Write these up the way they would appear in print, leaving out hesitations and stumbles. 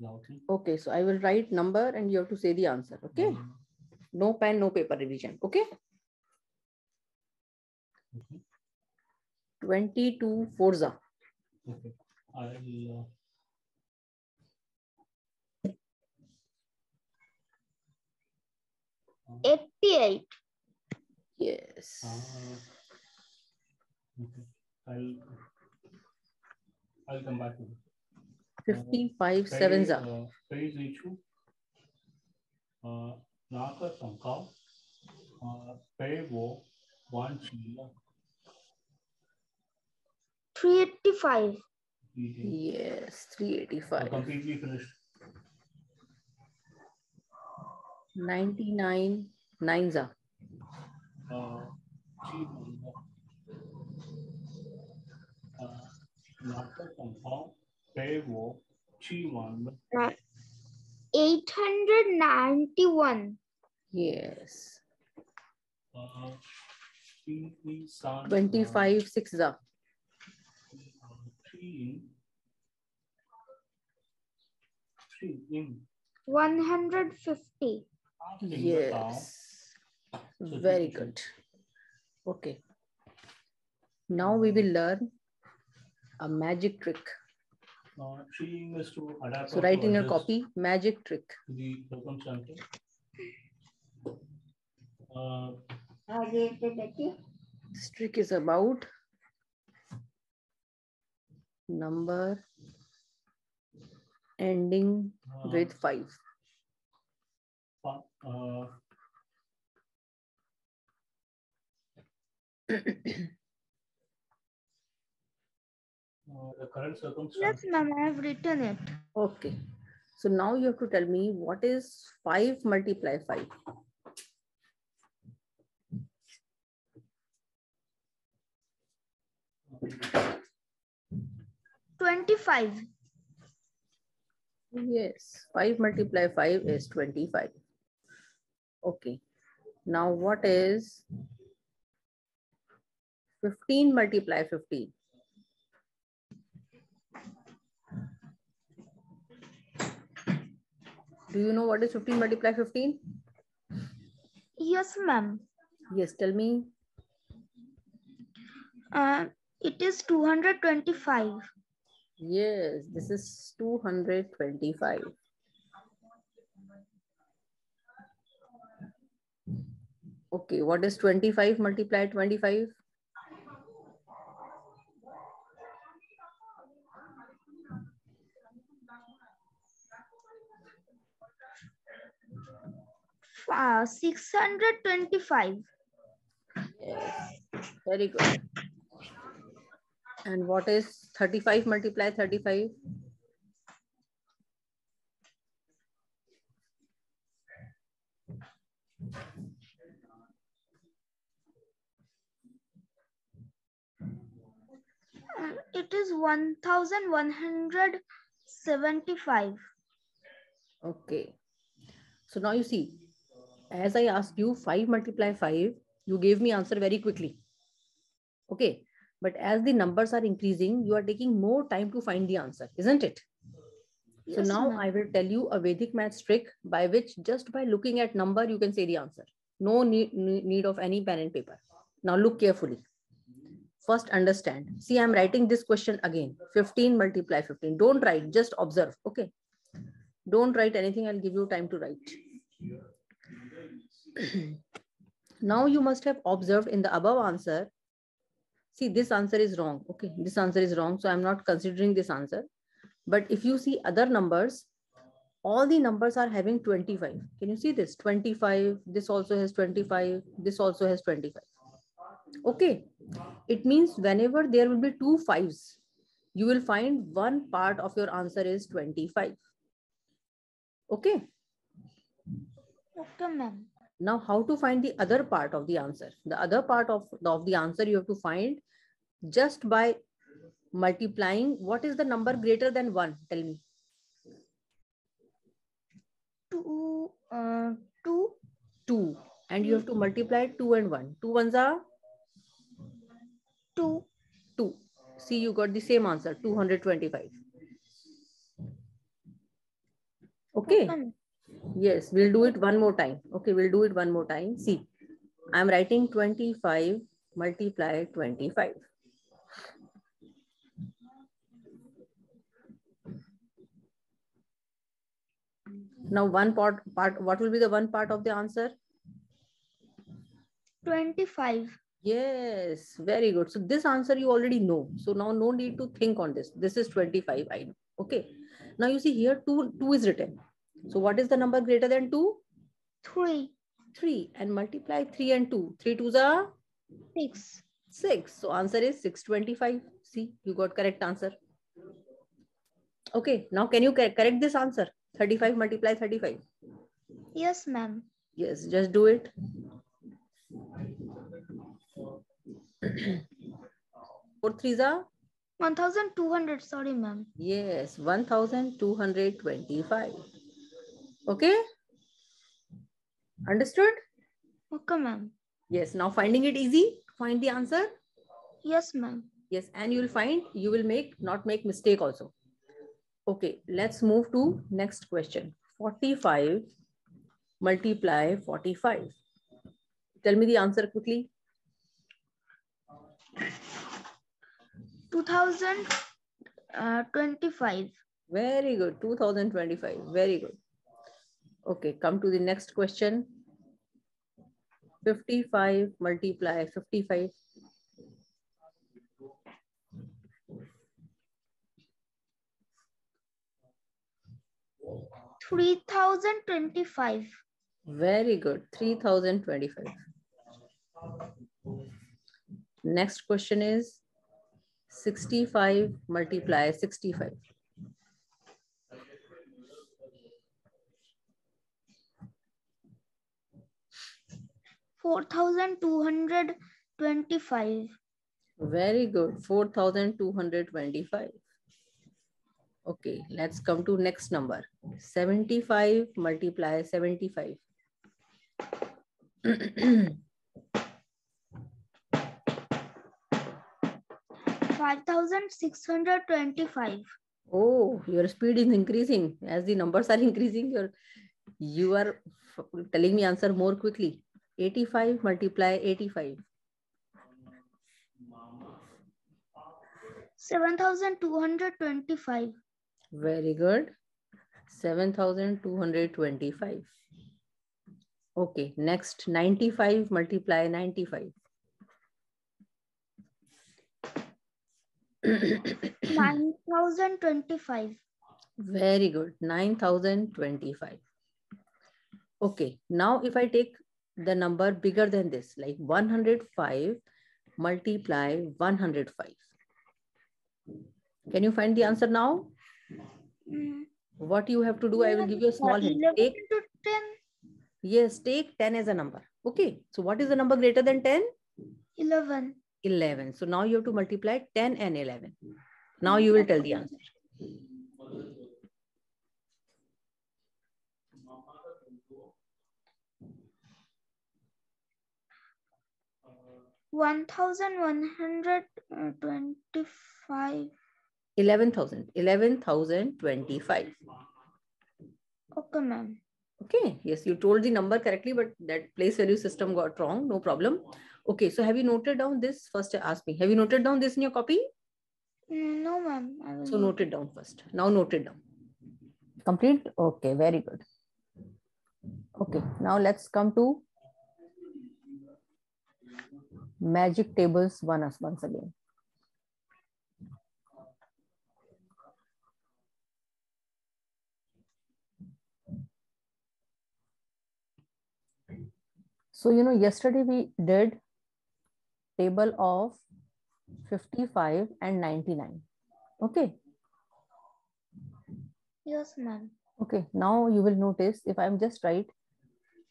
loudly. Okay, so I will write number and you have to say the answer. Okay. No pen, no paper revision. Okay. Okay. 22 Forza. Okay. I'll 88. Yes. Okay. I'll come back to it. 55 sevens are. Page issue. Naka Sankao. Pay wo one chila. 385. Yes, 385. Completely finished. 99 nines are. Naka Sankao. Pay wo chi one. 891. Yes. 25 sixes are. 3 in 150. Yes. Very good. Okay. Now we will learn a magic trick. So write in your copy, magic trick. The circumstances. This trick is about number ending with 5. The current circumstance. Yes, ma'am, I have written it. Okay. So now you have to tell me what is 5 multiply 5. $25. Yes, 5 multiply 5 is 25. Okay. Now what is 15 multiply 15? Do you know what is 15 multiply 15? Yes, ma'am. Yes, tell me. It is 225. Yes, this is 225. Okay, what is 25 multiply 25? Uh, 625. Yes, very good. And what is 35 multiply 35? It is 1175. Okay. So now you see, as I asked you 5 multiply 5, you gave me answer very quickly. Okay. But as the numbers are increasing, you are taking more time to find the answer, isn't it? Yes, so now I will tell you a Vedic maths trick by which just by looking at number, you can say the answer. No need of any pen and paper. Now look carefully. First understand. See, I'm writing this question again. 15 multiply 15. Don't write, just observe. Okay. Don't write anything. I'll give you time to write. Now you must have observed in the above answer. See, this answer is wrong. Okay. This answer is wrong. So I'm not considering this answer. But if you see other numbers, all the numbers are having 25. Can you see this? 25. This also has 25. This also has 25. Okay. It means whenever there will be 2 5s, you will find one part of your answer is 25. Okay. Okay, ma'am. Now, how to find the other part of the answer? The other part of the answer you have to find just by multiplying. What is the number greater than 1? Tell me. 2. 2. And you have to multiply 2 and 1. 2 ones are 2. 2. See, you got the same answer, 225. Okay. ma'am. Yes, we'll do it one more time. Okay, we'll do it one more time. See, I'm writing 25 multiply 25. Now one part, what will be the one part of the answer? 25. Yes, very good. So this answer you already know. So now no need to think on this. This is 25, I know. Okay. Now you see here 2 is written. So what is the number greater than 2? 3. 3, and multiply 3 and 2. 3 2s are 6. 6. So answer is 625. See, you got correct answer. Okay, now can you correct this answer? 35 multiply 35. Yes, ma'am. Yes, just do it. 4 3s are 1200. Sorry, ma'am. yes, 1225. Okay, understood? Okay, ma'am. Yes, now finding it easy. Find the answer. Yes, ma'am. Yes, and you will find you will not make mistake also. Okay, let's move to next question. 45 multiply 45. Tell me the answer quickly. 2025. Very good. 2025. Very good. Okay, come to the next question. 55 multiply 55. 3025. Very good. 3025. Next question is 65 multiply 65. 4225. Very good. 4225. Okay, let's come to next number. 75 multiply 75. 5625. Oh, your speed is increasing. As the numbers are increasing, you are telling me answer more quickly. 85 multiply 85. 7225. Very good. 7225. Okay, next 95 multiply 95. 9025. Very good. 9025. Okay, now if I take the number bigger than this, like 105 multiply 105. Can you find the answer now? What you have to do, I will give you a small hint. 11 Take, into 10. yes, take 10 as a number. Okay, so what is the number greater than 10? 11. 11. So now you have to multiply 10 and 11. Now you will tell the answer. 1125. 11,000. 11,025. Okay, ma'am. Okay, yes, you told the number correctly, but that place value system got wrong. No problem. Okay, so have you noted down this? First, ask me. Have you noted down this in your copy? No, ma'am. So note it down first. Now note it down. Complete? Okay, very good. Okay, now let's come to magic tables once again. So, yesterday we did table of 55 and 99. Okay. Yes, ma'am. Okay, now you will notice if I'm just write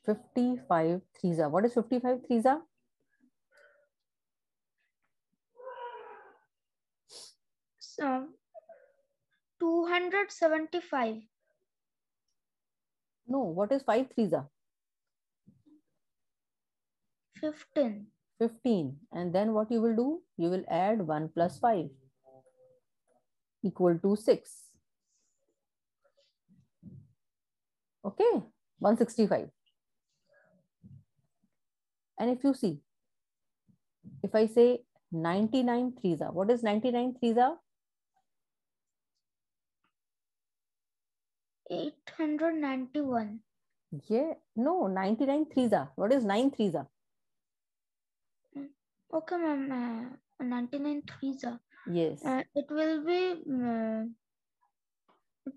55 threes are. What is 55 threes are? So, 275. No, what is 5 threes are? 15. 15. And then what you will do? You will add 1 plus 5 equal to 6. Okay, 165. And if you see, if I say 99 threes are, what is 99 threes are? 891. Yeah, no, 99 threes are. What is 9 threes are? Okay, ma'am. 99 threes are. Yes. It will be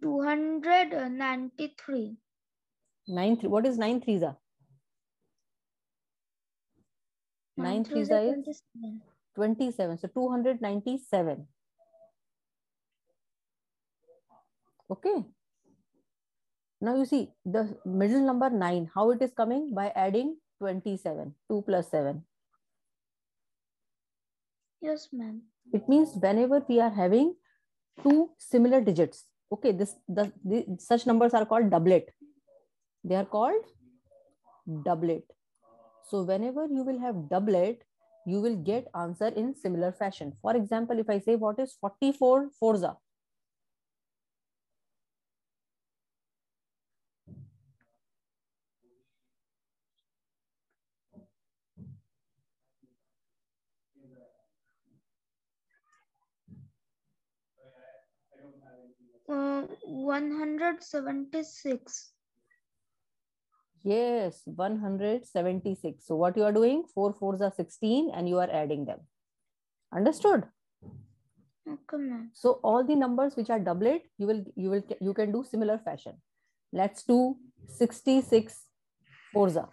293. What is 9 threes are? 9 threes are is 27. 27. So 297. Okay. Now you see the middle number 9, how it is coming? By adding 27, 2 plus 7. Yes, ma'am. It means whenever we are having two similar digits, okay, such numbers are called doublet. They are called doublet. So whenever you will have doublet, you will get answer in similar fashion. For example, if I say what is 44 fours are? Uh, 176. Yes, 176. So what you are doing? 4 fours are 16 and you are adding them. Understood? Okay, ma'am. So all the numbers which are doublet, you can do similar fashion. Let's do 66 fours are.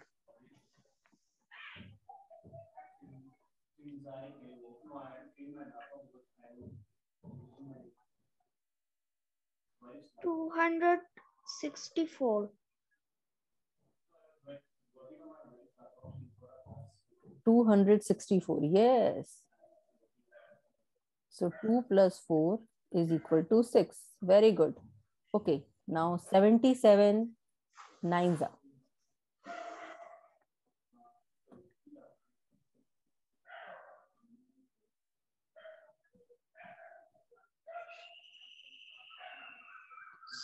$264. 264. Yes. So 2 plus 4 is equal to 6. Very good. Okay. Now 77 nines are.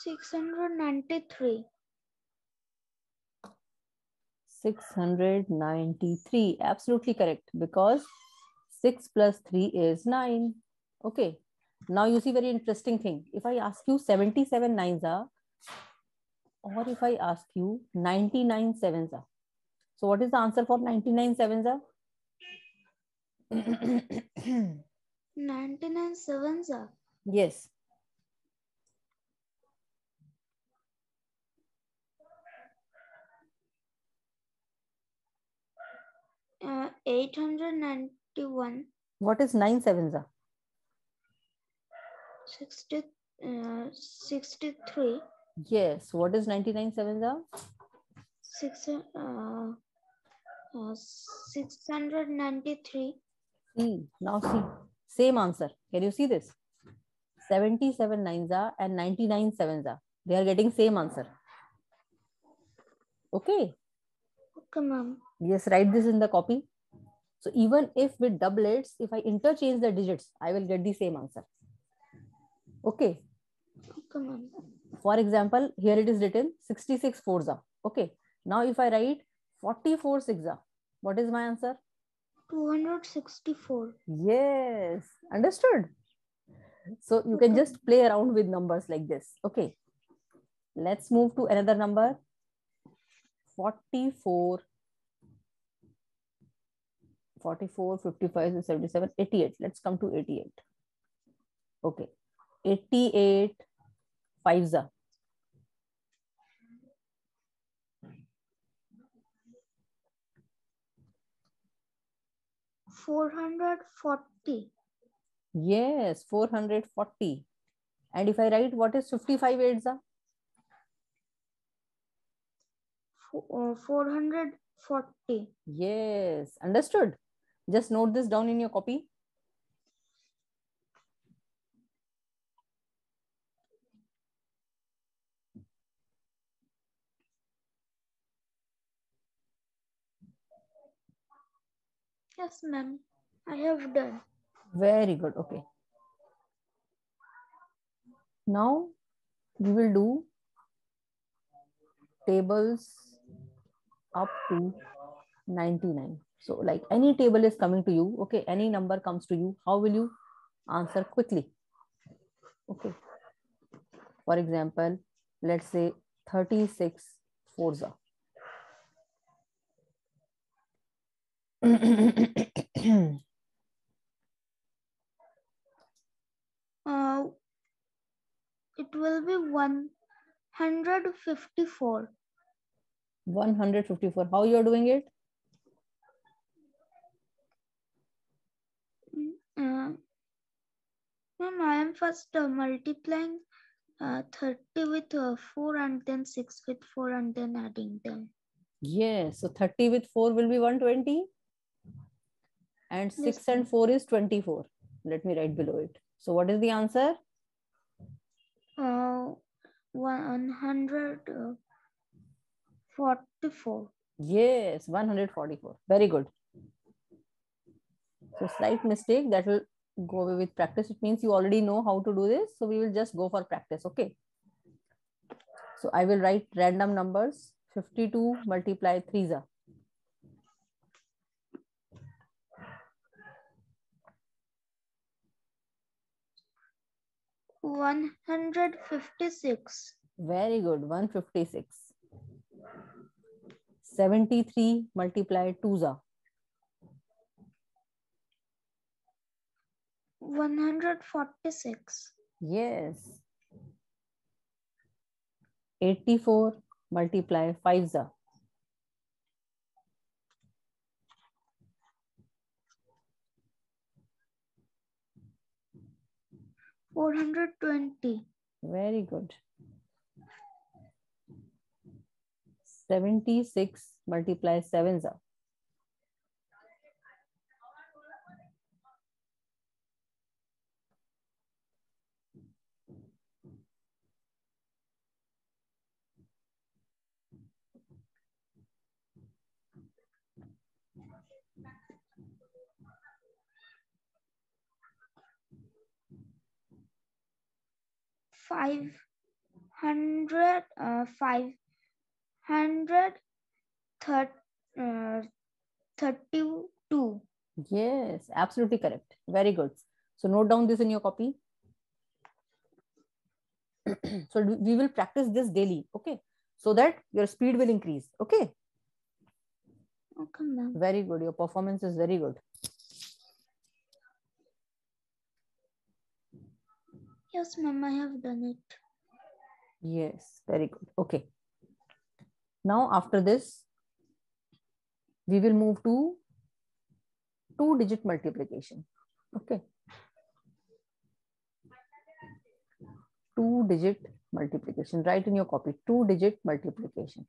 $693. 693. Absolutely correct. Because 6 plus 3 is 9. Okay. Now you see very interesting thing. If I ask you 77 nines are, or if I ask you 99 sevens are. So what is the answer for 99 sevens are? 99 sevens are. Yes. Uh, 891. What is 9 sevens are? 63. Yes. What is 99 sevens are? 693. See, now see, same answer. Can you see this? 77 nines are and 99 sevens are. They are getting same answer. Okay. Okay, ma'am. Yes, write this in the copy. So even if with doublets, if I interchange the digits, I will get the same answer. Okay. Okay, ma'am. For example, here it is written 66 fours are. Okay. Now if I write 44 six are, what is my answer? 264. Yes. Understood? So you can just play around with numbers like this. Okay. Let's move to another number. 44, 55, 77, 88. Let's come to 88. Okay. 88 fives are. $440. Yes, 440. And if I write what is 55 eights are? 440. Yes, understood. Just note this down in your copy. Yes, ma'am. I have done. Very good. Okay. Now we will do tables up to 99. So like any table is coming to you, okay, any number comes to you, how will you answer quickly? Okay, for example, let's say 36 Forza. It will be 154. 154. How you are doing it? Ma'am, I am first multiplying 30 with 4 and then 6 with 4 and then adding them. Yes. So 30 with 4 will be 120. And 6 Yes, and 4 is 24. Let me write below it. So what is the answer? 144. Yes, 144. Very good. So slight mistake, that will go away with practice. It means you already know how to do this. So we will just go for practice. Okay. So I will write random numbers. 52 multiply 3 za. $156. Very good. 156. 73 multiply 2 za. 146. Yes. 84 multiply 5 za. 420. Very good. 76 multiply 7 za. 532. Yes, absolutely correct. Very good. So note down this in your copy. So we will practice this daily, okay? So that your speed will increase, okay? Okay, ma'am. Very good. Your performance is very good. Yes, ma'am, I have done it. Yes, very good. Okay. Now after this, we will move to 2-digit multiplication. Okay. 2-digit multiplication. Write in your copy. 2-digit multiplication.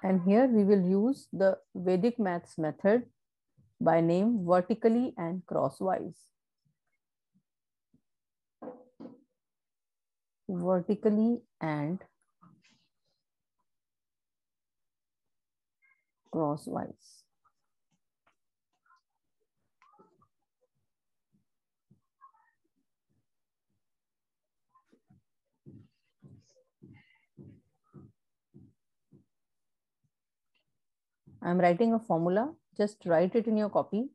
And here we will use the Vedic maths method by name vertically and crosswise. Vertically and crosswise. I'm writing a formula. Just write it in your copy.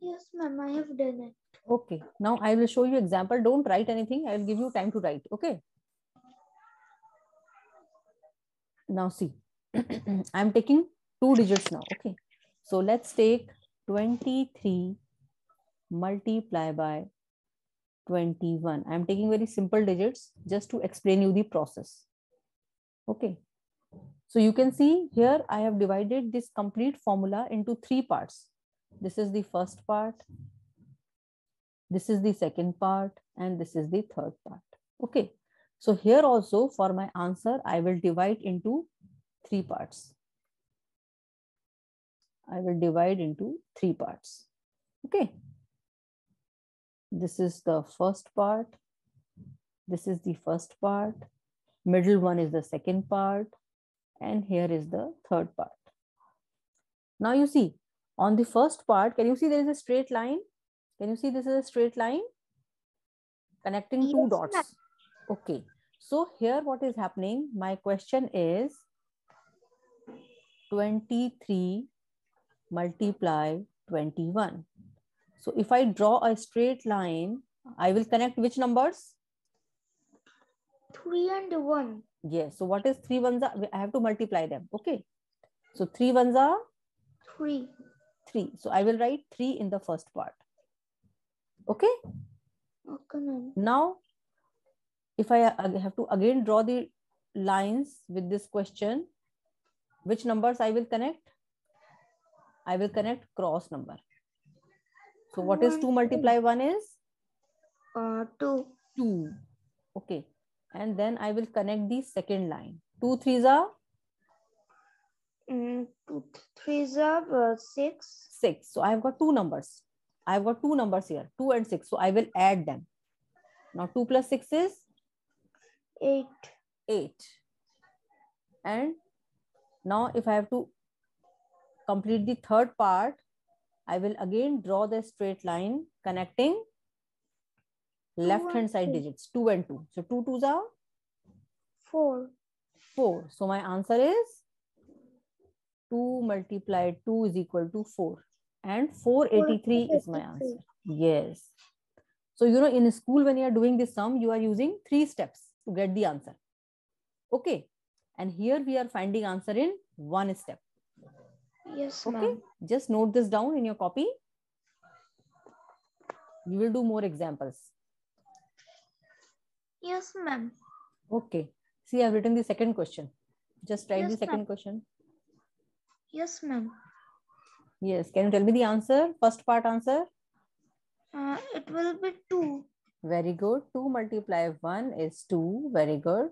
Yes, ma'am, I have done it. Okay, now I will show you example. Don't write anything. I will give you time to write. Okay. Now see, I'm taking 2 digits now. Okay. So let's take 23 multiply by 21. I'm taking very simple digits just to explain you the process. Okay. So you can see here I have divided this complete formula into 3 parts. This is the first part, this is the second part, and this is the third part. Okay. So here also for my answer, I will divide into 3 parts. I will divide into 3 parts. Okay. This is the first part. This is the first part. Middle one is the second part. And here is the third part. Now you see on the first part, can you see there is a straight line? Can you see this is a straight line connecting Yes, two dots? ma'am. Okay. So here what is happening? My question is 23 multiply 21. So if I draw a straight line, I will connect which numbers? 3 and 1. Yes. So what is 3 ones are? I have to multiply them. Okay. So 3 ones are 3. 3. So I will write 3 in the first part. Okay. Okay, ma'am. Now, if I have to again draw the lines with this question, which numbers I will connect? I will connect cross number. So what is 2 multiply 1 is? 2. 2. Okay. And then I will connect the second line. 2 3s are? 2 3s are 6. 6. So I have got 2 numbers. I have got 2 numbers here, 2 and 6. So I will add them. Now 2 plus 6 is? 8. 8. And now if I have to complete the third part, I will again draw the straight line connecting left hand side digits, 2 and 2. So 2 2s are? 4. 4. So my answer is 2 multiplied 2 is equal to 4. And 483 is my answer. Yes. So, you know, in school, when you are doing this sum, you are using 3 steps to get the answer. Okay. And here we are finding answer in 1 step. Yes, okay. ma'am. Just note this down in your copy. You will do more examples. Yes, ma'am. Okay. See, I've written the second question. Just write Yes, the second question. Yes, ma'am. Yes. Can you tell me the answer? First part answer. It will be 2. Very good. 2 multiply 1 is 2. Very good.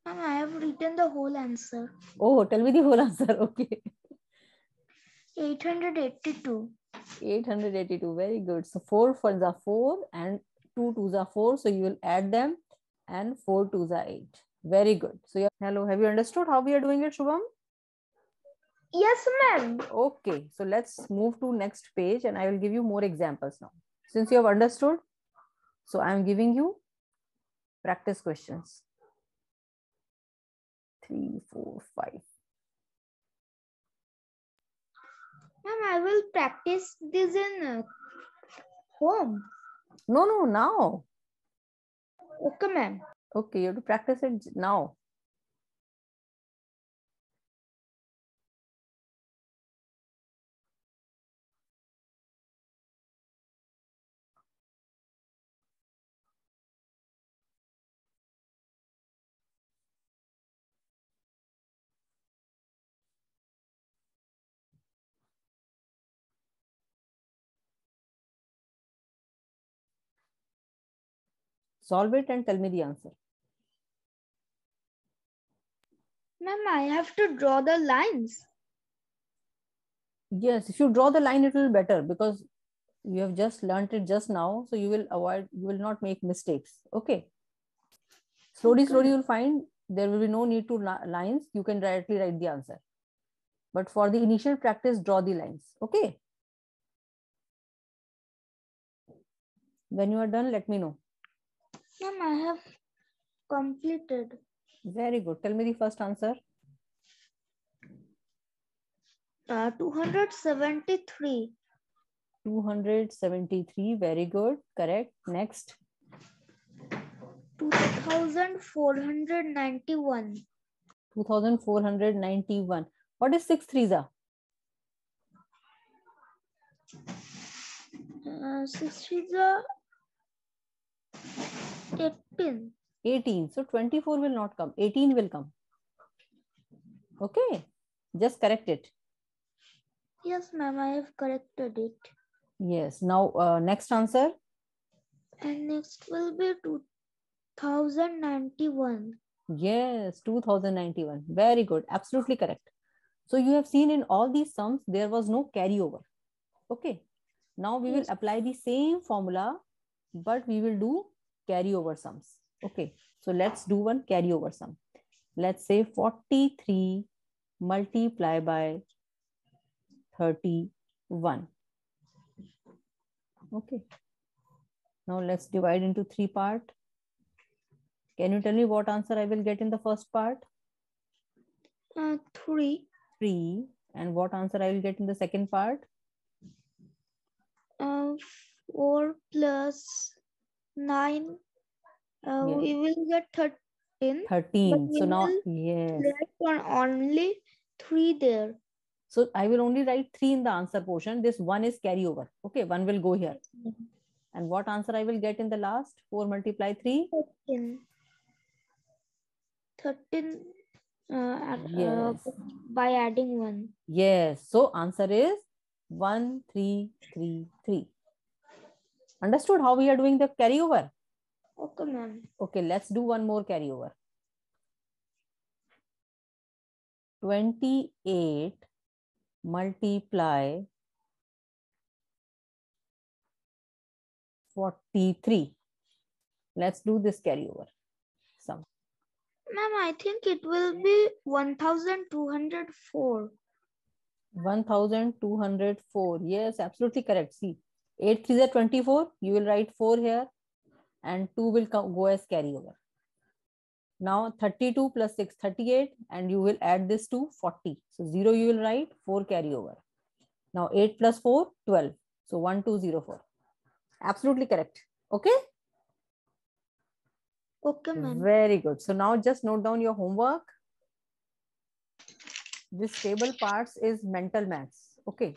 Ma'am, I have written the whole answer. Oh, tell me the whole answer. Okay. 882. 882. Very good. So 4 ones are 4 and 2 twos are 4. So you will add them and 4 twos are 8. Very good. So hello, have you understood how we are doing it, Shubham? Yes, ma'am. Okay. So let's move to next page and I will give you more examples now. Since you have understood, so I am giving you practice questions. 3, 4, 5. Ma'am, I will practice this in home. No, now. Okay, ma'am. Okay, you have to practice it now. Solve it and tell me the answer. Ma'am, I have to draw the lines. Yes, if you draw the line, it will be better because you have just learned it just now. So you will not make mistakes. Okay. Slowly you will find there will be no need to lines. You can directly write the answer. But for the initial practice, draw the lines. Okay. When you are done, let me know. Ma'am, I have completed. Very good. Tell me the first answer. 273. 273. Very good. Correct. Next. 2491. 2491. What is 6 threes are? 6 threes are 18. 18. So 24 will not come. 18 will come. Okay. Just correct it. Yes, ma'am, I have corrected it. Yes. Now, next answer. And next will be 2091. Yes, 2091. Very good. Absolutely correct. So you have seen in all these sums, there was no carryover. Okay. Now we will Yes. apply the same formula, but we will do carryover sums. Okay. So let's do one carryover sum. Let's say 43 multiply by 31. Okay. Now let's divide into 3 parts. Can you tell me what answer I will get in the first part? 3. 3. And what answer I will get in the second part? 4 plus 9. Yes. We will get 13. 13. But So we now, will yes. write only 3 there. So I will only write 3 in the answer portion. This 1 is carryover. Okay, 1 will go here. And what answer I will get in the last? 4 multiply 3? 13. 13 Yes. by adding 1. Yes. So answer is 1333. Understood how we are doing the carryover? Okay, ma'am. Okay, let's do one more carryover. 28 multiply 43. Let's do this carryover sum. Ma'am, I think it will be 1204. 1204. Yes, absolutely correct. See, 8 3 is 24. You will write 4 here and 2 will go as carryover. Now 32 plus 6, 38, and you will add this to 40. So 0 you will write, 4 carryover. Now 8 plus 4, 12. So 1204. Absolutely correct. Okay? Okay, ma'am. Very good. So now just note down your homework. This table parts is mental maths. Okay.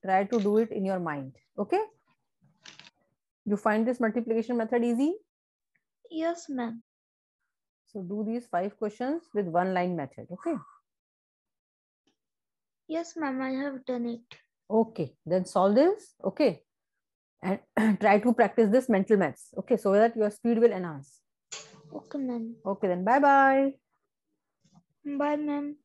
Try to do it in your mind. Okay. You find this multiplication method easy? Yes, ma'am. So do these 5 questions with one line method. Okay. Yes, ma'am, I have done it. Okay. Then solve this. Okay. And try to practice this mental maths. Okay. So that your speed will enhance. Okay, ma'am. Okay. Then bye-bye. Bye, ma'am.